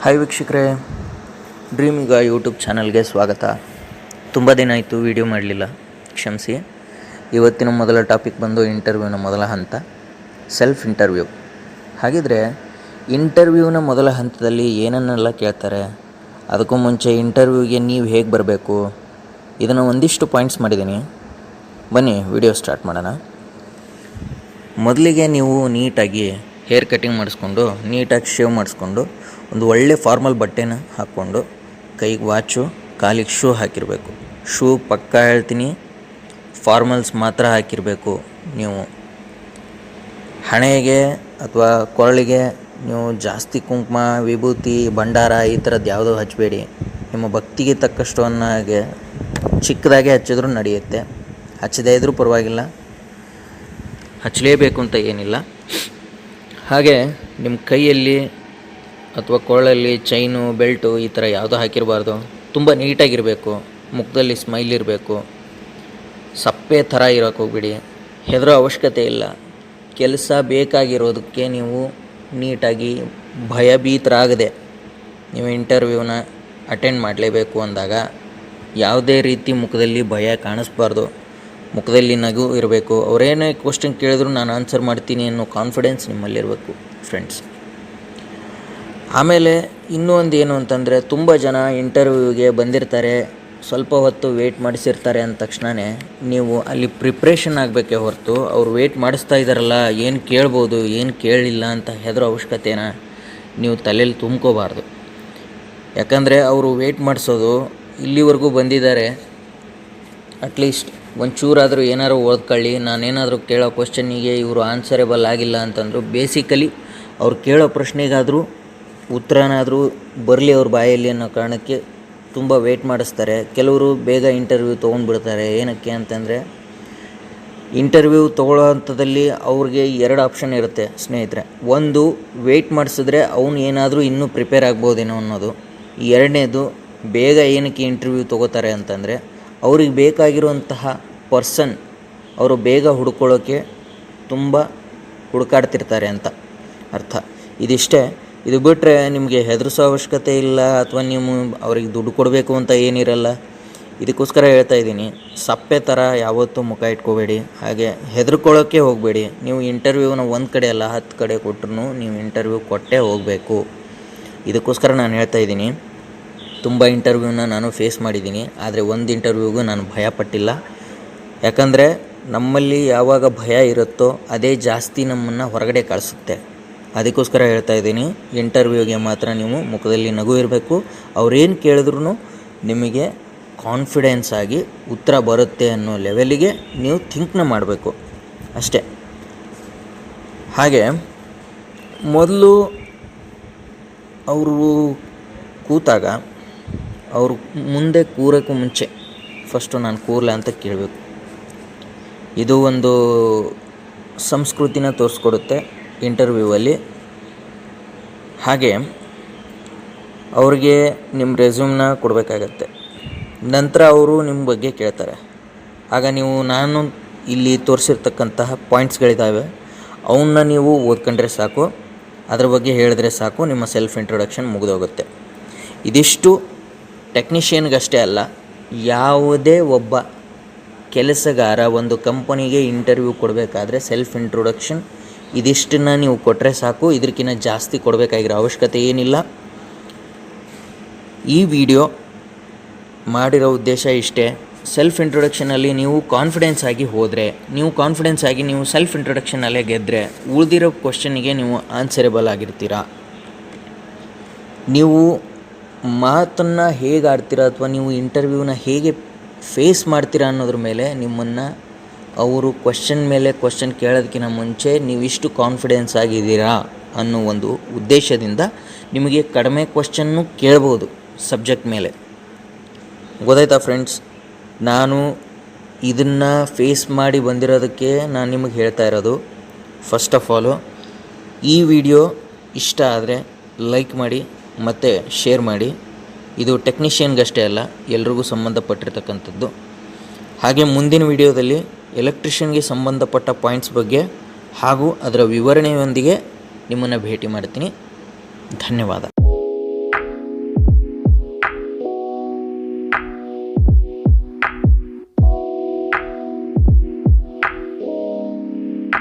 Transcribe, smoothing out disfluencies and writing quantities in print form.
Hi ವೀಕ್ಷಕರೇ, dream ಈಗ YouTube ಚಾನಲ್ಗೆ ಸ್ವಾಗತ. ತುಂಬ ದಿನ ಆಯಿತು ವಿಡಿಯೋ ಮಾಡಲಿಲ್ಲ, ಕ್ಷಮಿಸಿ. ಇವತ್ತಿನ ಮೊದಲ ಟಾಪಿಕ್ ಬಂದು ಇಂಟರ್ವ್ಯೂನ ಮೊದಲ ಹಂತ, ಸೆಲ್ಫ್ ಇಂಟರ್ವ್ಯೂ. ಹಾಗಿದ್ರೆ ಇಂಟರ್ವ್ಯೂನ ಮೊದಲ ಹಂತದಲ್ಲಿ ಏನನ್ನೆಲ್ಲ ಕೇಳ್ತಾರೆ, ಅದಕ್ಕೂ ಮುಂಚೆ ಇಂಟರ್ವ್ಯೂಗೆ ನೀವು ಹೇಗೆ ಬರಬೇಕು, ಇದನ್ನು ಒಂದಿಷ್ಟು ಪಾಯಿಂಟ್ಸ್ ಮಾಡಿದ್ದೀನಿ. ಬನ್ನಿ ವಿಡಿಯೋ ಸ್ಟಾರ್ಟ್ ಮಾಡೋಣ. ಮೊದಲಿಗೆ ನೀವು ನೀಟಾಗಿ ಹೇರ್ ಕಟಿಂಗ್ ಮಾಡಿಸ್ಕೊಂಡು, ನೀಟಾಗಿ ಶೇವ್ ಮಾಡಿಸ್ಕೊಂಡು, ಒಂದು ಒಳ್ಳೆ ಫಾರ್ಮಲ್ ಬಟ್ಟೆನ ಹಾಕ್ಕೊಂಡು, ಕೈಗೆ ವಾಚು, ಕಾಲಿಗೆ ಶೂ ಹಾಕಿರಬೇಕು. ಶೂ ಪಕ್ಕ ಹೇಳ್ತೀನಿ, ಫಾರ್ಮಲ್ಸ್ ಮಾತ್ರ ಹಾಕಿರಬೇಕು. ನೀವು ಹಣೆಗೆ ಅಥವಾ ಕೊರಳಿಗೆ ನೀವು ಜಾಸ್ತಿ ಕುಂಕುಮ, ವಿಭೂತಿ, ಭಂಡಾರ ಈ ಥರದ್ದು ಯಾವುದೂ ಹಚ್ಚಬೇಡಿ. ನಿಮ್ಮ ಭಕ್ತಿಗೆ ತಕ್ಕಷ್ಟು ಅನ್ನಾಗೆ ಚಿಕ್ಕದಾಗೆ ಹಚ್ಚಿದ್ರೂ ನಡೆಯುತ್ತೆ, ಹಚ್ಚದೇ ಇದ್ರೂ ಪರವಾಗಿಲ್ಲ, ಹಚ್ಚಲೇಬೇಕು ಅಂತ ಏನಿಲ್ಲ. ಹಾಗೆ ನಿಮ್ಮ ಕೈಯಲ್ಲಿ ಅಥವಾ ಕೊರಳಲ್ಲಿ ಚೈನು, ಬೆಲ್ಟು ಈ ಥರ ಯಾವುದೂ ಹಾಕಿರಬಾರ್ದು. ತುಂಬ ನೀಟಾಗಿರಬೇಕು. ಮುಖದಲ್ಲಿ ಸ್ಮೈಲ್ ಇರಬೇಕು. ಸಪ್ಪೆ ಥರ ಇರೋಕ್ಕೆ ಹೋಗ್ಬಿಡಿ. ಹೆದರೋ ಅವಶ್ಯಕತೆ ಇಲ್ಲ. ಕೆಲಸ ಬೇಕಾಗಿರೋದಕ್ಕೆ ನೀವು ನೀಟಾಗಿ ಭಯಭೀತರಾಗದೆ ನೀವು ಇಂಟರ್ವ್ಯೂನ ಅಟೆಂಡ್ ಮಾಡಲೇಬೇಕು ಅಂದಾಗ ಯಾವುದೇ ರೀತಿ ಮುಖದಲ್ಲಿ ಭಯ ಕಾಣಿಸ್ಬಾರ್ದು. ಮುಖದಲ್ಲಿ ನಗು ಇರಬೇಕು. ಅವರೇನೇ ಕ್ವಶನ್ ಕೇಳಿದ್ರು ನಾನು ಆನ್ಸರ್ ಮಾಡ್ತೀನಿ ಅನ್ನೋ ಕಾನ್ಫಿಡೆನ್ಸ್ ನಿಮ್ಮಲ್ಲಿರಬೇಕು ಫ್ರೆಂಡ್ಸ್. ಆಮೇಲೆ ಇನ್ನೂ ಒಂದು ಏನು ಅಂತಂದರೆ, ತುಂಬ ಜನ ಇಂಟರ್ವ್ಯೂಗೆ ಬಂದಿರ್ತಾರೆ, ಸ್ವಲ್ಪ ಹೊತ್ತು ವೆಯ್ಟ್ ಮಾಡಿಸಿರ್ತಾರೆ ಅಂದ ತಕ್ಷಣವೇ ನೀವು ಅಲ್ಲಿ ಪ್ರಿಪ್ರೇಷನ್ ಆಗಬೇಕೇ ಹೊರತು ಅವ್ರು ವೆಯ್ಟ್ ಮಾಡಿಸ್ತಾ ಇದ್ದಾರಲ್ಲ, ಏನು ಕೇಳ್ಬೋದು ಏನು ಕೇಳಿಲ್ಲ ಅಂತ ಹೆದರೋ ಅವಶ್ಯಕತೆನ ನೀವು ತಲೆಯಲ್ಲಿ ತುಂಬ್ಕೋಬಾರ್ದು. ಯಾಕಂದರೆ ಅವರು ವೆಯ್ಟ್ ಮಾಡಿಸೋದು ಇಲ್ಲಿವರೆಗೂ ಬಂದಿದ್ದಾರೆ, ಅಟ್ಲೀಸ್ಟ್ ಒಂಚೂರಾದರೂ ಏನಾದ್ರು ಓದ್ಕೊಳ್ಳಿ, ನಾನೇನಾದರೂ ಕೇಳೋ ಕ್ವಶನ್ನಿಗೆ ಇವರು ಆನ್ಸರೇಬಲ್ ಆಗಿಲ್ಲ ಅಂತಂದರು ಬೇಸಿಕಲಿ ಅವ್ರು ಕೇಳೋ ಪ್ರಶ್ನೆಗಾದರೂ ಉತ್ತರನಾದರೂ ಬರಲಿ ಅವ್ರ ಬಾಯಲ್ಲಿ ಅನ್ನೋ ಕಾರಣಕ್ಕೆ ತುಂಬ ವೆಯ್ಟ್ ಮಾಡಿಸ್ತಾರೆ. ಕೆಲವರು ಬೇಗ ಇಂಟರ್ವ್ಯೂ ತೊಗೊಂಡ್ಬಿಡ್ತಾರೆ. ಏನಕ್ಕೆ ಅಂತಂದರೆ, ಇಂಟರ್ವ್ಯೂ ತೊಗೊಳ್ಳೋ ಹಂತದಲ್ಲಿ ಅವ್ರಿಗೆ 2 ಆಪ್ಷನ್ ಇರುತ್ತೆ ಸ್ನೇಹಿತರೆ. ಒಂದು, ವೆಯ್ಟ್ ಮಾಡಿಸಿದ್ರೆ ಅವನು ಏನಾದರೂ ಇನ್ನೂ ಪ್ರಿಪೇರ್ ಆಗ್ಬೋದೇನೋ ಅನ್ನೋದು. ಎರಡನೇದು, ಬೇಗ ಏನಕ್ಕೆ ಇಂಟರ್ವ್ಯೂ ತೊಗೋತಾರೆ ಅಂತಂದರೆ, ಅವ್ರಿಗೆ ಬೇಕಾಗಿರುವಂತಹ ಪರ್ಸನ್ ಅವರು ಬೇಗ ಹುಡ್ಕೊಳ್ಳೋಕ್ಕೆ ತುಂಬ ಹುಡುಕಾಡ್ತಿರ್ತಾರೆ ಅಂತ ಅರ್ಥ. ಇದಿಷ್ಟೇ. ಇದು ಬಿಟ್ಟರೆ ನಿಮಗೆ ಹೆದರಿಸೋ ಅವಶ್ಯಕತೆ ಇಲ್ಲ, ಅಥವಾ ನೀವು ಅವ್ರಿಗೆ ದುಡ್ಡು ಕೊಡಬೇಕು ಅಂತ ಏನಿರಲ್ಲ. ಇದಕ್ಕೋಸ್ಕರ ಹೇಳ್ತಾ ಇದ್ದೀನಿ, ಸಪ್ಪೆ ಥರ ಯಾವತ್ತೂ ಮುಖ ಇಟ್ಕೋಬೇಡಿ. ಹಾಗೆ ಹೆದರ್ಕೊಳ್ಳೋಕ್ಕೆ ಹೋಗಬೇಡಿ. ನೀವು ಇಂಟರ್ವ್ಯೂನ ಒಂದು ಕಡೆ ಅಲ್ಲ 10 ಕಡೆ ಕೊಟ್ಟರು ನೀವು ಇಂಟರ್ವ್ಯೂ ಕೊಟ್ಟೇ ಹೋಗಬೇಕು. ಇದಕ್ಕೋಸ್ಕರ ನಾನು ಹೇಳ್ತಾ ಇದ್ದೀನಿ. ತುಂಬ ಇಂಟರ್ವ್ಯೂನ ನಾನು ಫೇಸ್ ಮಾಡಿದ್ದೀನಿ, ಆದರೆ ಒಂದು ಇಂಟರ್ವ್ಯೂಗೂ ನಾನು ಭಯಪಟ್ಟಿಲ್ಲ. ಯಾಕಂದರೆ ನಮ್ಮಲ್ಲಿ ಯಾವಾಗ ಭಯ ಇರುತ್ತೋ ಅದೇ ಜಾಸ್ತಿ ನಮ್ಮನ್ನು ಹೊರಗಡೆ ಕಳಿಸುತ್ತೆ. ಅದಕ್ಕೋಸ್ಕರ ಹೇಳ್ತಾ ಇದ್ದೀನಿ, ಇಂಟರ್ವ್ಯೂಗೆ ಮಾತ್ರ ನೀವು ಮುಖದಲ್ಲಿ ನಗು ಇರಬೇಕು. ಅವ್ರೇನು ಕೇಳಿದ್ರೂ ನಿಮಗೆ ಕಾನ್ಫಿಡೆನ್ಸ್ ಆಗಿ ಉತ್ತರ ಬರುತ್ತೆ ಅನ್ನೋ ಲೆವೆಲಿಗೆ ನೀವು ಥಿಂಕ್ನ ಮಾಡಬೇಕು ಅಷ್ಟೇ. ಹಾಗೆ ಮೊದಲು ಅವರು ಕೂತಾಗ ಅವರು ಮುಂದೆ ಕೂರೋಕ್ಕೂ ಮುಂಚೆ ಫಸ್ಟು ನಾನು ಕೂರಲ ಅಂತ ಕೇಳಬೇಕು. ಇದು ಒಂದು ಸಂಸ್ಕೃತಿನ ತೋರಿಸ್ಕೊಡುತ್ತೆ ಇಂಟರ್ವ್ಯೂವಲ್ಲಿ. ಹಾಗೆ ಅವ್ರಿಗೆ ನಿಮ್ಮ ರೆಸ್ಯೂಮ್ನ ಕೊಡಬೇಕಾಗತ್ತೆ. ನಂತರ ಅವರು ನಿಮ್ಮ ಬಗ್ಗೆ ಕೇಳ್ತಾರೆ. ಆಗ ನೀವು ನಾನು ಇಲ್ಲಿ ತೋರಿಸಿರ್ತಕ್ಕಂತಹ ಪಾಯಿಂಟ್ಸ್ಗಳಿದ್ದಾವೆ, ಅವನ್ನ ನೀವು ಓದ್ಕೊಂಡ್ರೆ ಸಾಕು, ಅದ್ರ ಬಗ್ಗೆ ಹೇಳಿದ್ರೆ ಸಾಕು, ನಿಮ್ಮ ಸೆಲ್ಫ್ ಇಂಟ್ರೊಡಕ್ಷನ್ ಮುಗಿದೋಗುತ್ತೆ. ಇದಿಷ್ಟು ಟೆಕ್ನಿಷಿಯನ್ಗಷ್ಟೇ ಅಲ್ಲ, ಯಾವುದೇ ಒಬ್ಬ ಕೆಲಸಗಾರ ಒಂದು ಕಂಪನಿಗೆ ಇಂಟರ್ವ್ಯೂ ಕೊಡಬೇಕಾದ್ರೆ ಸೆಲ್ಫ್ ಇಂಟ್ರೊಡಕ್ಷನ್ ಇದಿಷ್ಟನ್ನು ನೀವು ಕೊಟ್ಟರೆ ಸಾಕು. ಇದಕ್ಕಿಂತ ಜಾಸ್ತಿ ಕೊಡಬೇಕಾಗಿರೋ ಅವಶ್ಯಕತೆ ಏನಿಲ್ಲ. ಈ ವಿಡಿಯೋ ಮಾಡಿರೋ ಉದ್ದೇಶ ಇಷ್ಟೇ. ಸೆಲ್ಫ್ ಇಂಟ್ರೊಡಕ್ಷನಲ್ಲಿ ನೀವು ಕಾನ್ಫಿಡೆನ್ಸ್ ಆಗಿ ಹೋದರೆ, ನೀವು ಸೆಲ್ಫ್ ಇಂಟ್ರೊಡಕ್ಷನಲ್ಲೇ ಗೆದ್ದರೆ ಉಳಿದಿರೋ ಕ್ವಶನ್ನಿಗೆ ನೀವು ಆನ್ಸರೇಬಲ್ ಆಗಿರ್ತೀರಾ. ನೀವು ಮಾತನ್ನು ಹೇಗೆ ಆಡ್ತೀರಾ ಅಥವಾ ನೀವು ಇಂಟರ್ವ್ಯೂನ ಹೇಗೆ ಫೇಸ್ ಮಾಡ್ತೀರಾ ಅನ್ನೋದ್ರ ಮೇಲೆ ನಿಮ್ಮನ್ನು ಅವರು ಕ್ವಶನ್ ಮೇಲೆ ಕ್ವಶನ್ ಕೇಳೋದಕ್ಕಿಂತ ಮುಂಚೆ ನೀವಿಷ್ಟು ಕಾನ್ಫಿಡೆನ್ಸ್ ಆಗಿದ್ದೀರಾ ಅನ್ನೋ ಒಂದು ಉದ್ದೇಶದಿಂದ ನಿಮಗೆ ಕಡಿಮೆ ಕ್ವಶನ್ನು ಕೇಳ್ಬೋದು ಸಬ್ಜೆಕ್ಟ್ ಮೇಲೆ. ಗೊತ್ತಾಯ್ತಾ ಫ್ರೆಂಡ್ಸ್? ನಾನು ಇದನ್ನು ಫೇಸ್ ಮಾಡಿ ಬಂದಿರೋದಕ್ಕೆ ನಾನು ನಿಮಗೆ ಹೇಳ್ತಾ ಇರೋದು. ಫಸ್ಟ್ ಆಫ್ ಆಲು ಈ ವಿಡಿಯೋ ಇಷ್ಟ ಆದರೆ ಲೈಕ್ ಮಾಡಿ ಮತ್ತು ಶೇರ್ ಮಾಡಿ. ಇದು ಟೆಕ್ನಿಷಿಯನ್ಗಷ್ಟೇ ಅಲ್ಲ, ಎಲ್ರಿಗೂ ಸಂಬಂಧಪಟ್ಟಿರ್ತಕ್ಕಂಥದ್ದು. ಹಾಗೆ ಮುಂದಿನ ವಿಡಿಯೋದಲ್ಲಿ ಎಲೆಕ್ಟ್ರಿಷಿಯನ್ಗೆ ಸಂಬಂಧಪಟ್ಟ ಪಾಯಿಂಟ್ಸ್ ಬಗ್ಗೆ ಹಾಗೂ ಅದರ ವಿವರಣೆಯೊಂದಿಗೆ ನಿಮ್ಮನ್ನು ಭೇಟಿ ಮಾಡ್ತೀನಿ. ಧನ್ಯವಾದ.